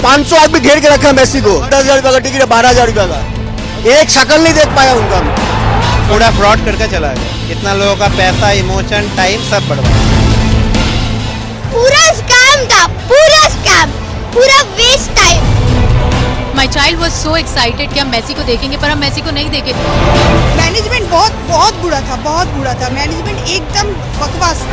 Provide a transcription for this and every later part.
500 आदमी घेर के रखा है मेसी को। 10,000 रुपये का टिकट है, 12,000 रुपये का, एक शक्ल नहीं देख पाया उनका। थोड़ा फ्रॉड करके चला गया, कितना लोगों का पैसा, इमोशन, टाइम सब बर्बाद। पूरा स्कैम था, पूरा स्कैम, पूरा waste time. My child was so excited कि हम मेसी को देखेंगे, पर हम मेसी को नहीं देखे। मैनेजमेंट बहुत बुरा था, बहुत बुरा था। मैनेजमेंट एकदम बकवास।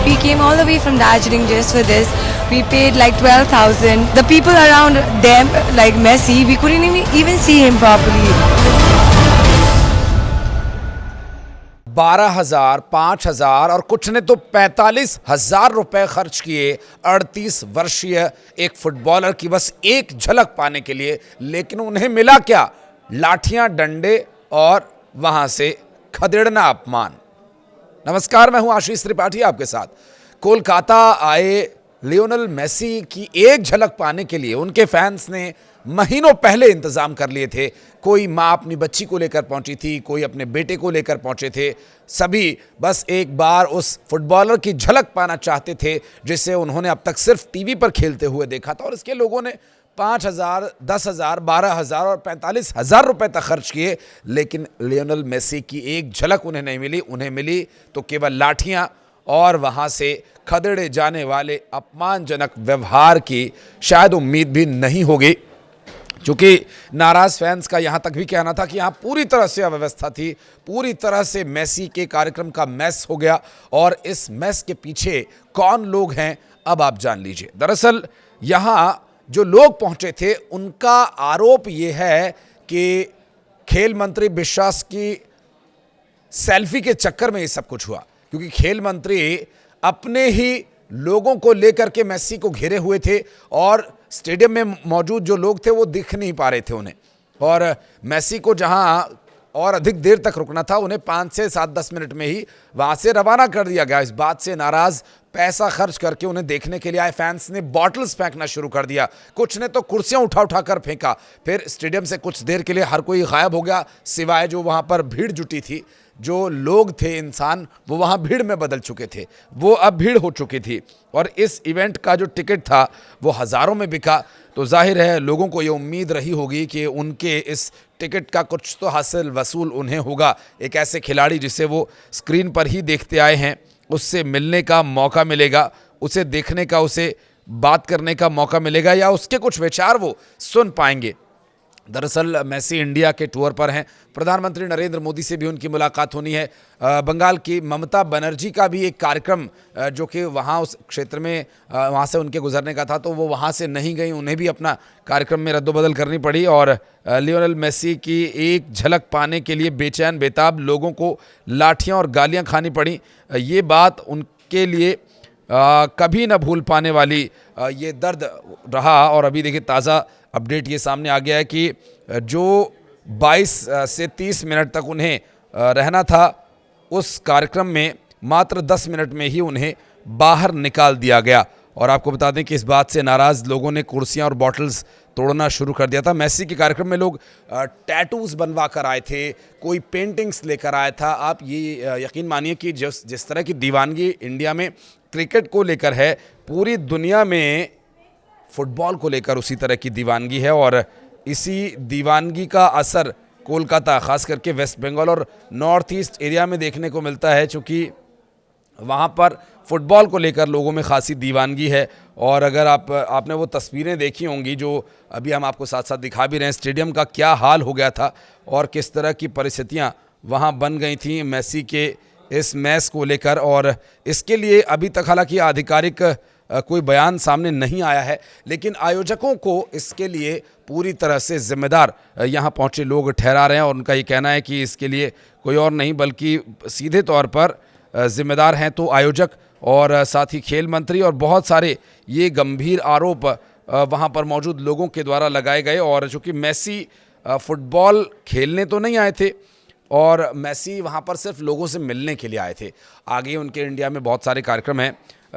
We came all the way from Darjeeling just for this. We paid like 12,000. The people around them, like Messi, we couldn't even see him properly. 12,000, 5,000 और कुछ ने तो 45,000 रुपए खर्च किए 38 वर्षीय एक फुटबॉलर की बस एक झलक पाने के लिए। लेकिन उन्हें मिला क्या? लाठियां, डंडे और वहां से खदेड़ना, अपमान। नमस्कार, मैं हूं आशीष त्रिपाठी आपके साथ। कोलकाता आए लियोनेल मेसी की एक झलक पाने के लिए उनके फैंस ने महीनों पहले इंतजाम कर लिए थे। कोई माँ अपनी बच्ची को लेकर पहुंची थी, कोई अपने बेटे को लेकर पहुंचे थे। सभी बस एक बार उस फुटबॉलर की झलक पाना चाहते थे जिसे उन्होंने अब तक सिर्फ टीवी पर खेलते हुए देखा था। और इसके लोगों ने 5,000, 10,000, 12,000 और 45,000 रुपए तक खर्च किए। लेकिन लियोनेल मेसी की एक झलक उन्हें नहीं मिली। उन्हें मिली तो केवल लाठियां और वहां से खदेड़े जाने वाले अपमानजनक व्यवहार की शायद उम्मीद भी नहीं होगी। चूँकि नाराज़ फैंस का यहाँ तक भी कहना था कि यहाँ पूरी तरह से अव्यवस्था थी, पूरी तरह से मेसी के कार्यक्रम का मैस हो गया। और इस मैस के पीछे कौन लोग हैं, अब आप जान लीजिए। दरअसल यहाँ जो लोग पहुँचे थे उनका आरोप ये है कि खेल मंत्री बिश्वास की सेल्फी के चक्कर में ये सब कुछ हुआ, क्योंकि खेल मंत्री अपने ही लोगों को लेकर के मेसी को घेरे हुए थे और स्टेडियम में मौजूद जो लोग थे वो दिख नहीं पा रहे थे उन्हें। और मेसी को जहां और अधिक देर तक रुकना था, उन्हें 5 से 7-10 मिनट में ही वहां से रवाना कर दिया गया। इस बात से नाराज पैसा खर्च करके उन्हें देखने के लिए आए फैंस ने बॉटल्स फेंकना शुरू कर दिया। कुछ ने तो कुर्सियां उठा उठा कर फेंका। फिर स्टेडियम से कुछ देर के लिए हर कोई गायब हो गया, सिवाय जो वहां पर भीड़ जुटी थी। जो लोग थे, इंसान, वो वहाँ भीड़ में बदल चुके थे, वो अब भीड़ हो चुकी थी। और इस इवेंट का जो टिकट था वो हज़ारों में बिका। तो जाहिर है लोगों को ये उम्मीद रही होगी कि उनके इस टिकट का कुछ तो हासिल वसूल उन्हें होगा। एक ऐसे खिलाड़ी जिसे वो स्क्रीन पर ही देखते आए हैं, उससे मिलने का मौका मिलेगा, उसे देखने का, उसे बात करने का मौका मिलेगा, या उसके कुछ विचार वो सुन पाएंगे। दरअसल मेसी इंडिया के टूर पर हैं। प्रधानमंत्री नरेंद्र मोदी से भी उनकी मुलाकात होनी है। बंगाल की ममता बनर्जी का भी एक कार्यक्रम जो कि वहाँ उस क्षेत्र में वहाँ से उनके गुजरने का था, तो वो वहाँ से नहीं गई, उन्हें भी अपना कार्यक्रम में रद्दोबदल करनी पड़ी। और लियोनेल मेसी की एक झलक पाने के लिए बेचैन बेताब लोगों को लाठियाँ और गालियाँ खानी पड़ी। ये बात उनके लिए कभी न भूल पाने वाली ये दर्द रहा। और अभी देखिए ताज़ा अपडेट ये सामने आ गया है कि जो 22 से 30 मिनट तक उन्हें रहना था उस कार्यक्रम में, मात्र 10 मिनट में ही उन्हें बाहर निकाल दिया गया। और आपको बता दें कि इस बात से नाराज़ लोगों ने कुर्सियां और बॉटल्स तोड़ना शुरू कर दिया था। मेसी के कार्यक्रम में लोग टैटूज़ बनवा कर आए थे, कोई पेंटिंग्स लेकर आया था। आप ये यकीन मानिए कि जिस तरह की दीवानगी इंडिया में क्रिकेट को लेकर है, पूरी दुनिया में फुटबॉल को लेकर उसी तरह की दीवानगी है। और इसी दीवानगी का असर कोलकाता, ख़ास करके वेस्ट बंगाल और नॉर्थ ईस्ट एरिया में देखने को मिलता है, चूँकि वहाँ पर फुटबॉल को लेकर लोगों में खासी दीवानगी है। और अगर आपने वो तस्वीरें देखी होंगी जो अभी हम आपको साथ साथ दिखा भी रहे हैं, स्टेडियम का क्या हाल हो गया था और किस तरह की परिस्थितियाँ वहाँ बन गई थी मेसी के इस मैच को लेकर। और इसके लिए अभी तक हालांकि आधिकारिक कोई बयान सामने नहीं आया है, लेकिन आयोजकों को इसके लिए पूरी तरह से जिम्मेदार यहाँ पहुँचे लोग ठहरा रहे हैं। और उनका ये कहना है कि इसके लिए कोई और नहीं बल्कि सीधे तौर पर जिम्मेदार हैं तो आयोजक और साथ ही खेल मंत्री। और बहुत सारे ये गंभीर आरोप वहाँ पर मौजूद लोगों के द्वारा लगाए गए। और चूँकि मेसी फुटबॉल खेलने तो नहीं आए थे और मेसी वहाँ पर सिर्फ लोगों से मिलने के लिए आए थे। आगे उनके इंडिया में बहुत सारे कार्यक्रम हैं,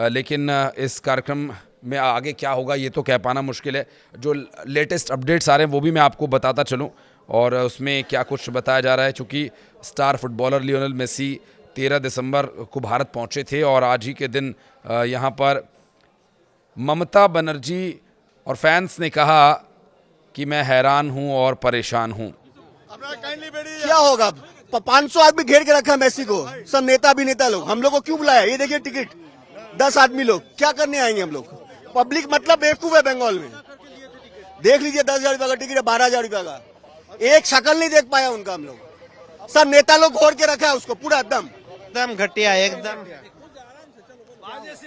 लेकिन इस कार्यक्रम में आगे क्या होगा ये तो कह पाना मुश्किल है। जो लेटेस्ट अपडेट्स आ रहे हैं वो भी मैं आपको बताता चलूं और उसमें क्या कुछ बताया जा रहा है। चूँकि स्टार फुटबॉलर लियोनेल मेसी 13 दिसंबर को भारत पहुंचे थे और आज ही के दिन यहाँ पर ममता बनर्जी और फैंस ने कहा कि मैं हैरान हूं और परेशान हूं। क्या होगा? 500 आदमी घेर के रखा है मेसी को, सब नेता अभिनेता लोग। हम लोग को क्यों बुलाया? ये देखिए टिकट 10 आदमी लोग, क्या करने आएंगे हम लोग? पब्लिक मतलब बेवकूफ है बंगाल में। देख लीजिए 10,000 रुपया का टिकट है, 12,000 रुपया का। एक शक्ल नहीं देख पाया उनका हम लोग। सब नेता लोग घोर के रखा है उसको पूरा एकदम घटिया,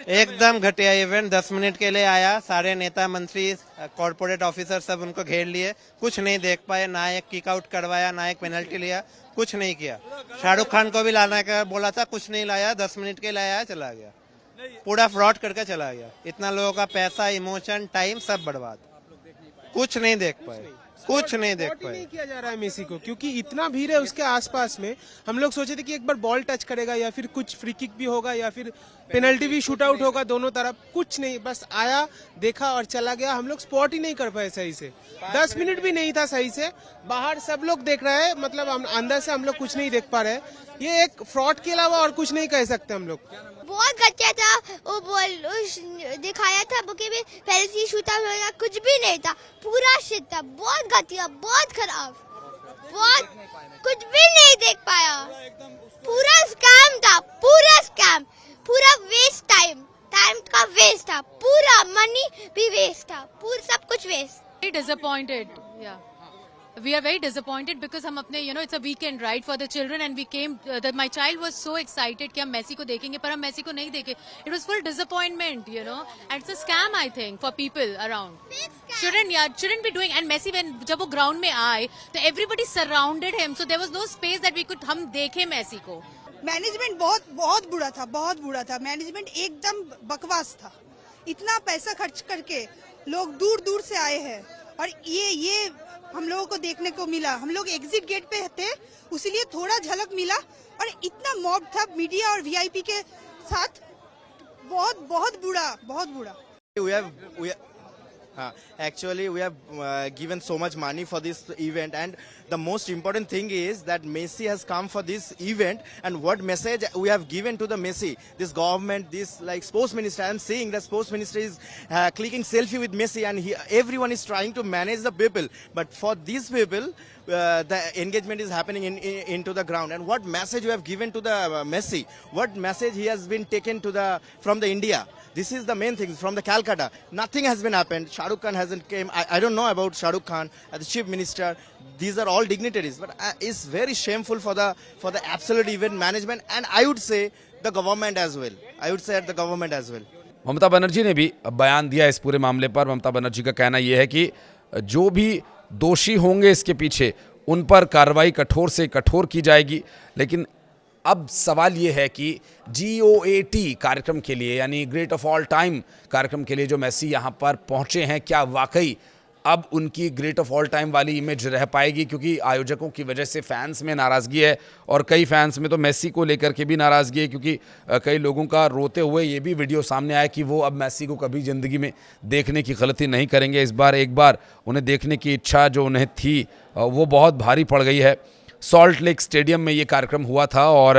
एकदम घटिया इवेंट। 10 मिनट के लिए आया, सारे नेता मंत्री कॉर्पोरेट ऑफिसर सब उनको घेर लिए, कुछ नहीं देख पाए, ना एक किक आउट करवाया, ना एक पेनल्टी लिया, कुछ नहीं किया। शाहरुख खान को भी लाना का बोला था, कुछ नहीं लाया, 10 मिनट के लिए आया, चला गया, पूरा फ्रॉड करके चला गया। इतना लोगों का पैसा, इमोशन, टाइम सब बर्बाद, कुछ नहीं देख पाए, कुछ नहीं देख पाए। नहीं किया जा रहा है मेसी को, क्योंकि इतना भीड़ है उसके आसपास में। हम लोग सोचे थे कि एक बार बॉल टच करेगा या फिर कुछ फ्री किक भी होगा या फिर पेनल्टी भी शूट आउट होगा दोनों तरफ, कुछ नहीं, बस आया, देखा और चला गया। हम लोग स्पॉट ही नहीं कर पाए सही से, 10 मिनट भी नहीं था सही से। बाहर सब लोग देख रहे हैं, मतलब अंदर से हम लोग कुछ नहीं देख पा रहे। ये एक फ्रॉड के अलावा और कुछ नहीं कह सकते हम लोग। बहुत घटिया था वो बॉल, दिखाया था बुके में पहले से शूट आउट होगा, कुछ भी नहीं था, पूरा शिट था, बहुत घटिया, बहुत खराब, बहुत कुछ भी नहीं देख पाया। पूरा स्कैम था, पूरा स्कैम, पूरा वेस्ट टाइम का वेस्ट था, पूरा मनी भी वेस्ट था, पूरा सब कुछ waste. Very disappointed. Yeah. We are very disappointed because हम अपने it's a weekend right for the children and we came that my child was so excited कि हम मेसी को देखेंगे पर हम मेसी को नहीं देखे. It was full disappointment, and it's a scam I think for people around. Shouldn't be doing. And Messi जब वो ground में आए तो everybody surrounded him, so there was no space that we could हम देखे मेसी को. Management बहुत बुरा था, बहुत बुरा था। मैनेजमेंट एकदम बकवास था। इतना पैसा खर्च करके लोग दूर दूर से आए हैं और ये हम लोगों को देखने को मिला। हम लोग एग्जिट गेट पे थे, उसीलिए थोड़ा झलक मिला और इतना मॉब था मीडिया और वीआईपी के साथ। बहुत बुरा। Actually, we have given so much money for this event, and the most important thing is that Messi has come for this event. And what message we have given to the Messi, this government, this like sports minister. I am seeing the sports minister is clicking selfie with Messi, and everyone is trying to manage the people. But for these people, the engagement is happening into the ground. And what message you have given to the Messi? What message he has been taken to from the India? This is the main thing from the Calcutta. Nothing has been happened. Shah Rukh Khan hasn't came. I don't know about Shah Rukh Khan as the chief minister. These are all dignitaries, but it's very shameful for the absolute event management, and I would say the government as well. Mamata Banerjee ने भी बयान दिया इस पूरे मामले पर। ममता बनर्जी का कहना यह है कि जो भी दोषी होंगे इसके पीछे उन पर कार्रवाई कठोर से कठोर की जाएगी। लेकिन अब सवाल ये है कि GOAT कार्यक्रम के लिए यानी ग्रेट ऑफ ऑल टाइम कार्यक्रम के लिए जो मेसी यहाँ पर पहुँचे हैं, क्या वाकई अब उनकी ग्रेट ऑफ ऑल टाइम वाली इमेज रह पाएगी? क्योंकि आयोजकों की वजह से फैंस में नाराज़गी है और कई फैंस में तो मेसी को लेकर के भी नाराज़गी है, क्योंकि कई लोगों का रोते हुए ये भी वीडियो सामने आया कि वो अब मेसी को कभी ज़िंदगी में देखने की गलती नहीं करेंगे। इस बार एक बार उन्हें देखने की इच्छा जो उन्हें थी वो बहुत भारी पड़ गई है। सॉल्ट लेक स्टेडियम में ये कार्यक्रम हुआ था और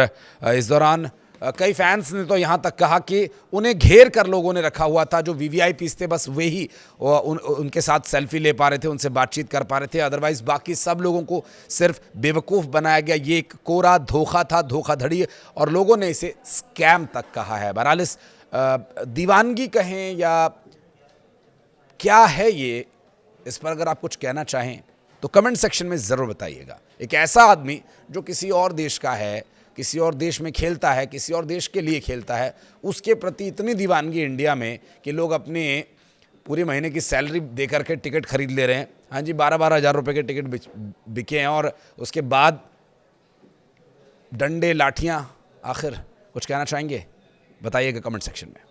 इस दौरान कई फैंस ने तो यहाँ तक कहा कि उन्हें घेर कर लोगों ने रखा हुआ था। जो VVIPs थे बस वे ही उनके साथ सेल्फी ले पा रहे थे, उनसे बातचीत कर पा रहे थे, अदरवाइज़ बाकी सब लोगों को सिर्फ बेवकूफ़ बनाया गया। ये एक कोरा धोखा था, धोखाधड़ी, और लोगों ने इसे स्कैम तक कहा है। बहरहाल इस दीवानगी कहें या क्या है ये, इस पर अगर आप कुछ कहना चाहें तो कमेंट सेक्शन में ज़रूर बताइएगा। एक ऐसा आदमी जो किसी और देश का है, किसी और देश में खेलता है, किसी और देश के लिए खेलता है, उसके प्रति इतनी दीवानगी इंडिया में कि लोग अपने पूरे महीने की सैलरी देकर के टिकट खरीद ले रहे हैं। हाँ जी, 12-12 हज़ार रुपये के टिकट बिके हैं और उसके बाद डंडे लाठियाँ। आखिर कुछ कहना चाहेंगे? बताइएगा कमेंट सेक्शन में।